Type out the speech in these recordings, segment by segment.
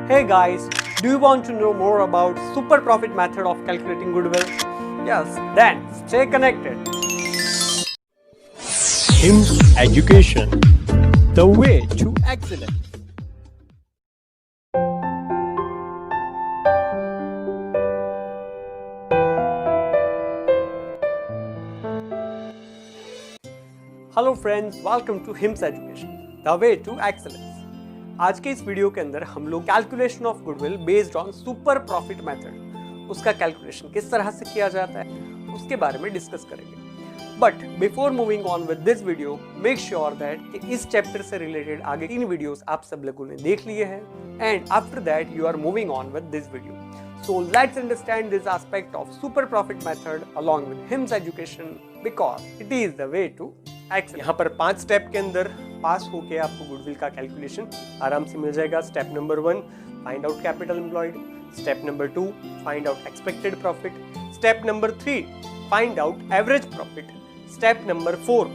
Hey guys, do you want to know more about super profit method of calculating goodwill? Yes, then stay connected. HIMS Education, the way to excellence. Hello friends, welcome to HIMS education, the way to excellence. आज के इस video के अंदर हम लोग calculation of goodwill based on super profit method, उसका calculation किस तरह से किया जाता है उसके बारे में डिस्कस करेंगे। But before moving on with this video, make sure that कि इस चैप्टर से रिलेटेड आगे 3 वीडियोस आप सब लोगों ने देख लिए हैं and after that you are moving on with this video. So let's understand this aspect of super profit method along with HIMS education because it is the way to excel। यहाँ पर 5 step के अंदर पास होके आपको goodwill का calculation आराम से मिल जाएगा। Step number 1, find out capital employed. Step number 2, find out expected profit. Step number 3, find out average profit. Step number 4,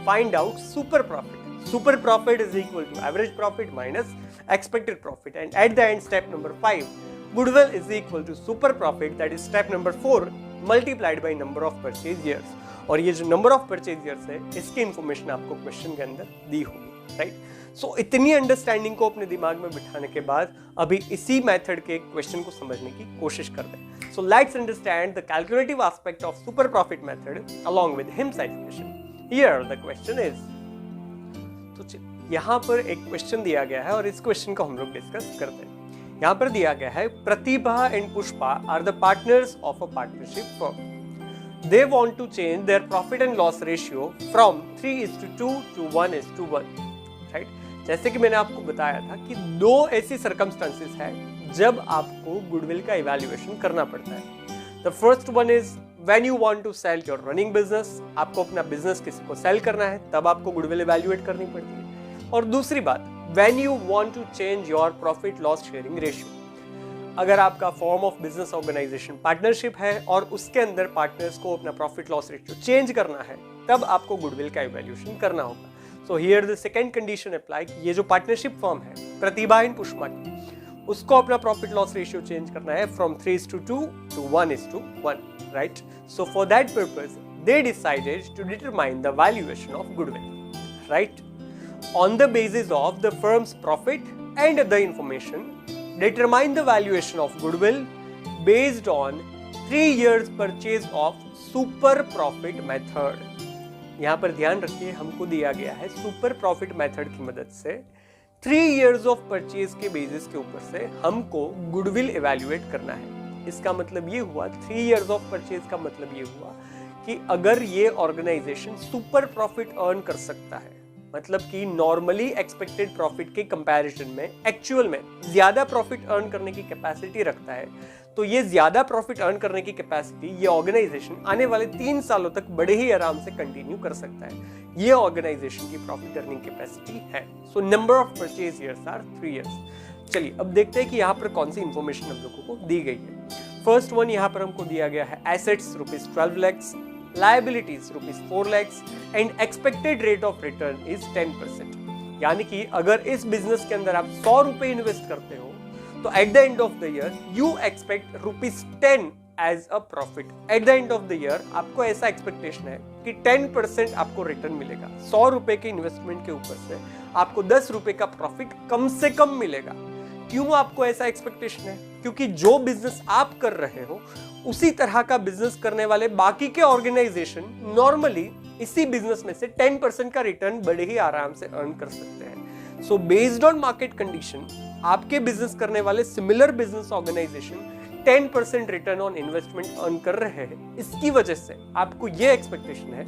find out super profit. Super profit is equal to average profit minus expected profit and at the end step number 5, goodwill is equal to super profit, that is step number 4 multiplied by number of purchase years। और ये जो number of purchase years है इसकी information आपको question के अंदर दी होगी, right. सो इतनी अंडरस्टैंडिंग को अपने दिमाग में बिठाने के बाद अभी इसी मेथड के क्वेश्चन को समझने की कोशिश करते हैं। So let's understand the calculative aspect of super profit method along with hymns education. Here the question is, तो यहाँ पर एक क्वेश्चन दिया गया है और इस क्वेश्चन को हम लोग डिस्कस करते हैं। यहाँ पर दिया गया है, Pratibha and Pushpa are the partners of a partnership firm. They want to change their profit and loss ratio from 3:2 to 1:1, right. जैसे कि मैंने आपको बताया था कि 2 ऐसी सर्कमस्टांसेस है जब आपको गुडविल का इवैल्यूएशन करना पड़ता है। The first one is when you want to sell your running business, आपको अपना बिजनेस किसी को सेल करना है तब आपको गुडविल इवैल्यूएट करनी पड़ती है। और दूसरी बात, when you want to change your profit loss sharing ratio, अगर आपका form of business organization partnership है और उसके अंदर पार्टनर्स को अपना प्रॉफिट लॉस रेशियो चेंज करना है तब आपको गुडविल का इवैल्यूएशन करना होगा। So here the second condition apply, ये जो पार्टनरशिप फर्म है प्रतिभा एंड पुष्पा की, उसको अपना प्रॉफिट लॉस रेशियो चेंज करना है from 3:2 to 1:1, right. So for that purpose they decided to determine the valuation of goodwill, right. On the basis of the firm's profit and the information, determine the valuation of goodwill based on 3 years purchase of super profit method। यहाँ पर ध्यान रखिए, हमको दिया गया है super profit method की मदद से 3 years ऑफ परचेज के बेसिस के ऊपर से हमको गुडविल इवैल्यूएट करना है। इसका मतलब ये हुआ, 3 years ऑफ परचेज का मतलब ये हुआ कि अगर ये ऑर्गेनाइजेशन सुपर प्रॉफिट अर्न कर सकता है, मतलब कि नॉर्मली एक्सपेक्टेड प्रॉफिट के कंपैरिजन में एक्चुअल में ज्यादा प्रॉफिट अर्न करने की कैपेसिटी रखता है, तो ये ज्यादा प्रॉफिट अर्न करने की कैपेसिटी ये ऑर्गेनाइजेशन आने वाले 3 सालों तक बड़े ही आराम से कंटिन्यू कर सकता है। ये ऑर्गेनाइजेशन की प्रॉफिट अर्निंग कैपेसिटी है। So number of purchase years are 3 years। चलिए अब देखते हैं कि यहाँ पर कौन सी इंफॉर्मेशन हम लोगों को दी गई है। फर्स्ट वन यहाँ पर हमको दिया गया है, assets ₹12 lakhs, liabilities ₹4 lakhs and expected rate of return is 10%। यानी कि अगर इस बिजनेस के अंदर आप 100 रुपए इन्वेस्ट करते हो तो at the end of the year you expect ₹10 as a profit. At the end of the year आपको ऐसा एक्सपेक्टेशन है कि 10% आपको रिटर्न मिलेगा। 100 रुपए के इन्वेस्टमेंट के ऊपर से आपको 10 रुपए का प्रॉफिट कम से कम मिलेगा। क्यों आपको ऐसा एक्सपेक्टेशन है? क्योंकि जो बिजनेस आप कर रहे हो उसी तरह का बिजनेस करने वाले बाकी के ऑर्गेनाइजेशन नॉर्मली इसी बिजनेस में से 10% का रिटर्न बड़े ही आराम से अर्न कर सकते हैं। So based on market condition आपके बिजनेस करने वाले similar business organization 10% return on investment earn कर रहे हैं। इसकी वजह से आपको ये एक्सपेक्टेशन है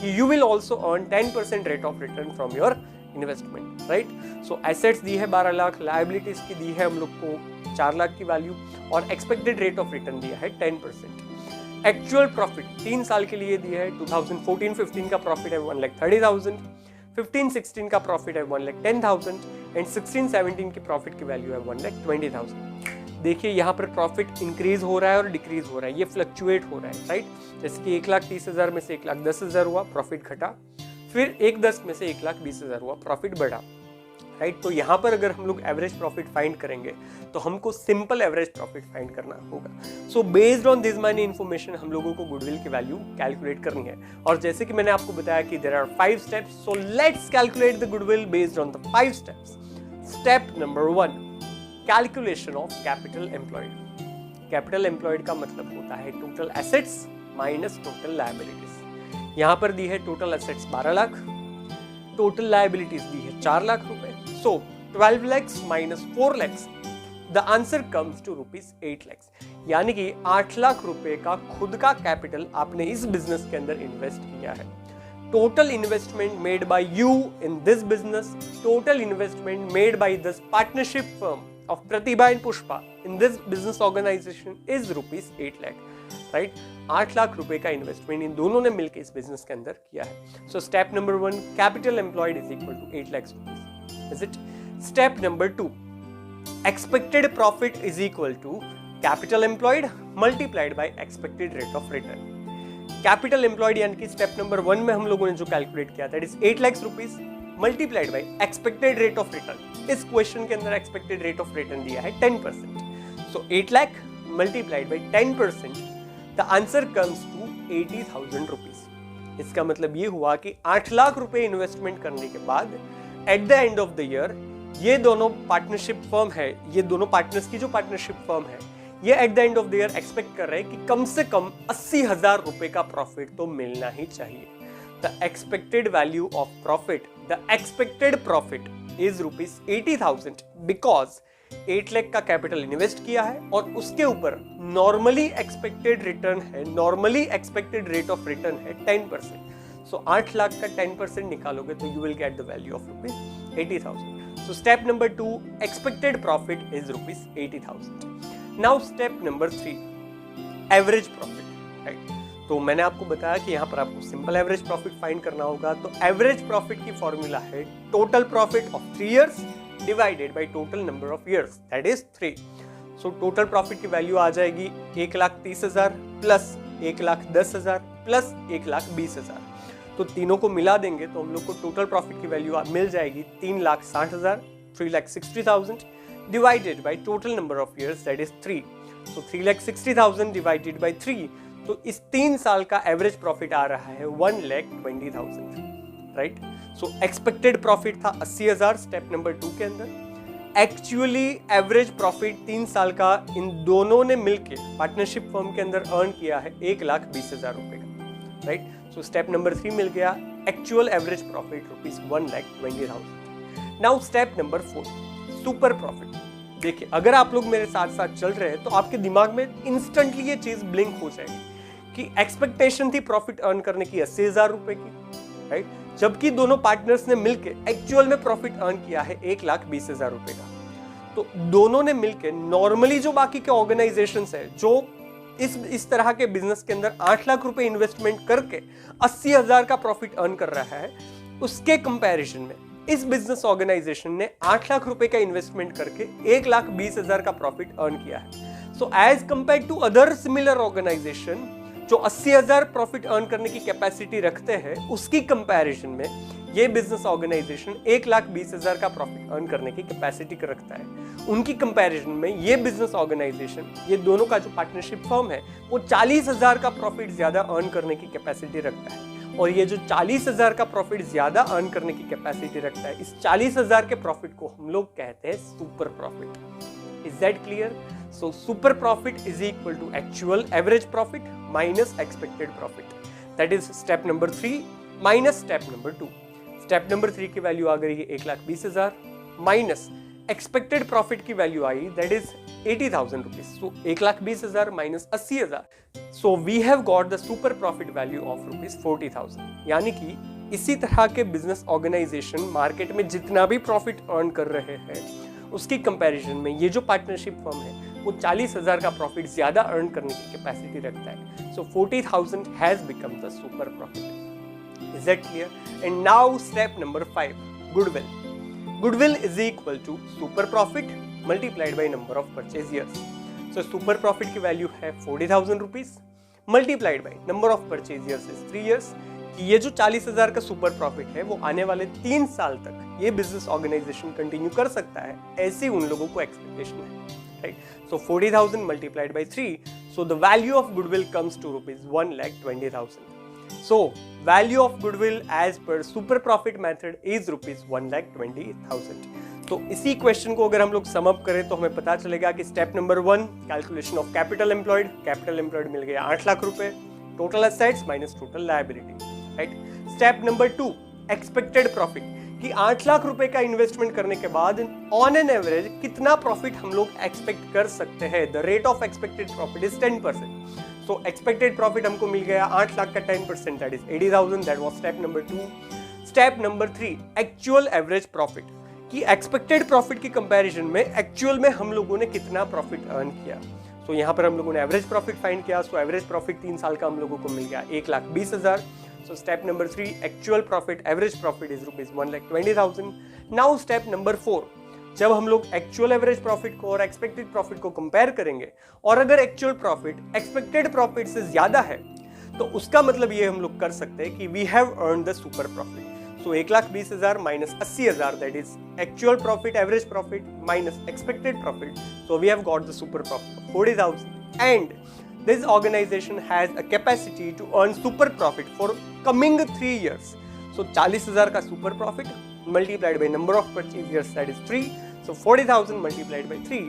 कि you will also earn 10% rate of return from your investment, right. So assets दी है 12 लाख, लायबिलिटीज की दी है हम लोग को 4 लाख की वैल्यू और एक्सपेक्टेड रेट ऑफ रिटर्न दिया है 10%। एक्चुअल प्रॉफिट 3 साल के लिए दिया है, 2014-15 का प्रॉफिट है 1,30,000, 15-16 का प्रॉफिट है 1,10,000 एंड 16-17 की प्रॉफिट की वैल्यू है 1,20,000। देखिए यहाँ पर प्रॉफिट इंक्रीज हो रहा है और डिक्रीज हो रहा है, ये फ्लक्चुएट हो रहा है, राइट। जैसे कि 1,30,000 में से 1,10,000 हुआ, प्रॉफिट घटा, फिर 1,10 में से 1,20,000 हुआ, प्रॉफिट बढ़ा, राइट। तो यहाँ पर अगर हम लोग एवरेज प्रॉफिट फाइंड करेंगे तो हमको सिंपल एवरेज प्रॉफिट फाइंड करना होगा। सो based on this many information हम लोगों को गुडविल की वैल्यू कैलकुलेट करनी है। और जैसे कि मैंने आपको बताया कि there are 5 steps, so let's calculate the goodwill based on the 5 steps. Step number 1, calculation of capital employed. Capital employed का मतलब होता है total assets minus total liabilities. यहाँ पर दी है total assets 12 lakh, total liabilities दी है 4 लाख रुपए। So 12 lakhs minus 4 lakhs, the answer comes to ₹8 lakhs। यानी कि 8 लाख रुपए का खुद का कैपिटल आपने इस बिजनेस के अंदर इन्वेस्ट किया है। Total investment made by you in this business, total investment made by this partnership firm of Pratibha and Pushpa in this business organization is ₹8 lakh, right. 8 lakh रुपए का इन्वेस्टमेंट इन दोनों ने मिलकर इस बिजनेस के अंदर किया है। So step number 1, capital employed is equal to 8 lakhs rupees. Is it? Step number 2, expected profit is equal to capital employed multiplied by expected rate of return. Capital employed यानी कि स्टेप नंबर 1 में हम लोगों ने जो calculate किया that is 8 lakhs rupees multiplied by expected rate of return. इस question के अंदर एक्सपेक्टेड रेट ऑफ रिटर्न दिया है 10%। So 8 lakh multiplied by 10%, the answer comes to 80,000 rupees. इसका मतलब ये हुआ कि 8 लाख रुपए इन्वेस्टमेंट करने के बाद eight the end of the year ये दोनों पार्टनरशिप फर्म है, ये दोनों पार्टनर्स की जो पार्टनरशिप फर्म है, ये eight the end of the year expect कर रहे हैं कि कम से कम 80,000 रुपए का प्रॉफिट तो मिलना ही चाहिए। The expected value of profit, the expected profit is ₹80,000 because 8 lakh का कैपिटल इन्वेस्ट किया है और उसके ऊपर नॉर्मली एक्सपेक्टेड रिटर्न है, normally expected rate of return है 10%। सो 8 लाख का 10% निकालोगे तो you will get the value of ₹80,000। So step number 2, expected profit is ₹80,000। Now step number 3, average profit, right. तो मैंने आपको बताया कि यहाँ पर आपको सिंपल एवरेज प्रॉफिट फाइंड करना होगा। तो एवरेज प्रॉफिट की फॉर्मूला है total profit of 3 years divided by total number of years, that is 3. So total profit की वैल्यू आ जाएगी 1,30,000 प्लस 1,10,000 प्लस 1,20,000। तो तीनों को मिला देंगे तो हम लोग को टोटल प्रॉफिट की वैल्यू मिल जाएगी 3,60,000, 3,60,000 divided by total number of years that is 3। तो 3,60,000 डिवाइडेड बाय 3, तो इस 3 साल का एवरेज प्रॉफिट आ रहा है 1,20,000, राइट। सो एक्सपेक्टेड प्रॉफिट था 80,000 स्टेप नंबर 2 के अंदर। एक्चुअली एवरेज प्रॉफिट 3 साल का इन दोनों ने मिलके पार्टनरशिप फर्म के अंदर अर्न किया है 1,20,000 रुपए का, राइट। सो स्टेप नंबर 3 मिल गया, actual average profit ₹1,20,000। Now step number 4, super profit. देखिए अगर आप लोग मेरे साथ साथ चल रहे हैं तो आपके दिमाग में इंस्टेंटली ये चीज ब्लिंक हो जाएगी कि एक्सपेक्टेशन थी प्रॉफिट अर्न करने की 80,000 रुपए की, राइट, जबकि दोनों पार्टनर्स ने मिलकर एक्चुअल में प्रॉफिट अर्न किया है 1,20,000 रुपए का। तो दोनों ने मिलकर नॉर्मली जो बाकी के ऑर्गेनाइजेशंस है जो इस तरह के बिजनेस के अंदर 8 लाख रुपए इन्वेस्टमेंट करके 80,000 का प्रॉफिट अर्न कर रहा है, उसके कंपैरिजन में इस बिजनेस ऑर्गेनाइजेशन ने 8 लाख रुपए का इन्वेस्टमेंट करके 1,20,000 का प्रॉफिट अर्न किया है। So as compare to other similar organization जो 80,000 प्रॉफिट अर्न करने की कैपेसिटी रखते हैं, उसकी कंपैरिजन में ये बिजनेस ऑर्गेनाइजेशन 1,20,000 का प्रॉफिट अर्न करने की कैपेसिटी रखता है। उनकी कंपैरिजन में ये बिजनेस ऑर्गेनाइजेशन, ये दोनों का जो पार्टनरशिप फर्म है, वो 40,000 का प्रॉफिट ज्यादा अर्न करने की कैपेसिटी रखता है। और ये जो 40,000 का प्रॉफिट ज्यादा अर्न करने की कैपेसिटी रखता है, इस 40,000 के प्रॉफिट को हम लोग कहते हैं super profit. Is that clear? So super profit is equal to actual average profit minus expected profit, that is step number 3 minus step number 2। Step number 3 की वैल्यू आ गई है 1,20,000 माइनस एक्सपेक्टेड प्रॉफिट की वैल्यू आई that is 80,000 rupees. So 1,20,000 minus 80,000, so we have got the super profit value of ₹40,000। यानी कि इसी तरह के बिजनेस ऑर्गेनाइजेशन मार्केट में जितना भी प्रॉफिट अर्न कर रहे हैं, उसकी कंपैरिजन में ये जो पार्टनरशिप फर्म है वो 40,000 का प्रॉफिट ज्यादा अर्न करने की कैपेसिटी रखता है। So 40,000 has become the super profit. Is that clear? And now step number 5, goodwill. Goodwill is equal to super profit multiplied by number of purchase years. So super profit की value है 40,000 rupees multiplied by number of purchase years is 3 years। कि ये जो 40,000 का super profit है वो आने वाले 3 साल तक ये बिजनेस ऑर्गेनाइजेशन कंटिन्यू कर सकता है, ऐसी उन लोगों को एक्सपेक्टेशन है, right. So 40,000 multiplied by 3, so the value of goodwill comes to ₹1,20,000. So value of goodwill as per super profit method is ₹1,20,000. तो इसी क्वेश्चन को अगर हम लोग सम अप करें तो हमें पता चलेगा कि step number 1 calculation of capital employed मिल गया 8 लाख रुपए, total assets minus total liability, right. Step number 2 expected profit, कि 8 लाख रुपए का इन्वेस्टमेंट करने के बाद ऑन एन एवरेज कितना प्रॉफिट हम लोग एक्सपेक्ट कर सकते हैं। The rate of expected profit is 10%. So expected profit हमको मिल गया 8 लाख का 10%, that is 80,000. That was step number 2. Step number 3 actual average profit, कि एक्सपेक्टेड प्रॉफिट की कंपैरिजन में एक्चुअल में हम लोगों ने कितना प्रॉफिट अर्न किया। तो यहाँ पर हम लोगों ने एवरेज प्रॉफिट फाइंड किया। सो एवरेज प्रॉफिट 3 साल का हम लोगों को मिल गया 1,20,000. So step number 3 actual profit, average profit is ₹1,20,000. Now step number 4, जब हम लोग एक्चुअल एवरेज प्रॉफिट को और एक्सपेक्टेड प्रॉफिट को कंपेयर करेंगे और अगर एक्चुअल प्रॉफिट एक्सपेक्टेड प्रॉफिट से ज्यादा है तो उसका मतलब ये हम लोग कर सकते हैं कि we have earn the super profit. So 1,20,000 minus 80,000, that is actual profit, average profit minus expected profit. So we have got the super profit 40,000 and this organization has a capacity to earn super profit for coming 3 years. So 40,000 का super profit multiplied by number of purchase years, that is 3. So 40,000 multiplied by 3,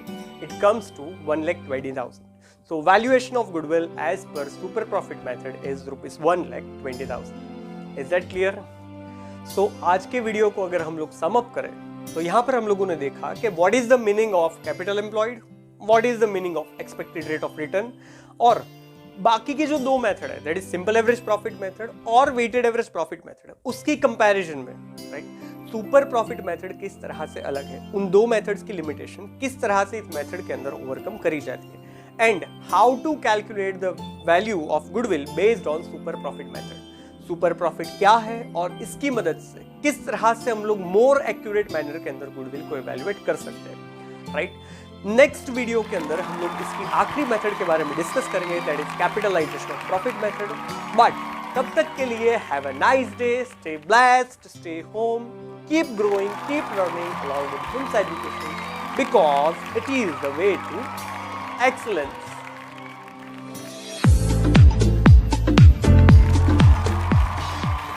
it comes to 1,20,000. So valuation of goodwill as per super profit method is ₹1,20,000. Is that clear? So आज के video को अगर हम लोग sum up करें तो यहाँ पर हम लोगों ने देखा कि what is the meaning of capital employed, what is the meaning of expected rate of return, और बाकी के जो 2 मेथड है, that is simple average profit method और वेटेड एवरेज प्रॉफिट मेथड, उसकी कंपैरिजन में, राइट, सुपर प्रॉफिट मेथड किस तरह से अलग है, उन 2 मेथड्स की लिमिटेशन किस तरह से इस मेथड के अंदर ओवरकम करी जाती है, and how to calculate the value of goodwill based on super profit method. सुपर प्रॉफिट क्या है और इसकी मदद से किस तरह से हम लोग मोर एक्यूरेट मैनर के अंदर गुडविल को इवैल्यूएट कर सकते हैं, राइट. नेक्स्ट वीडियो के अंदर हम लोग इसकी आखिरी मेथड के बारे में डिस्कस करेंगे, that is capitalization of profit method. But तब तक के लिए have a nice day, stay blessed, stay home, keep growing, keep learning along with HIMS education because it is the way to excellence.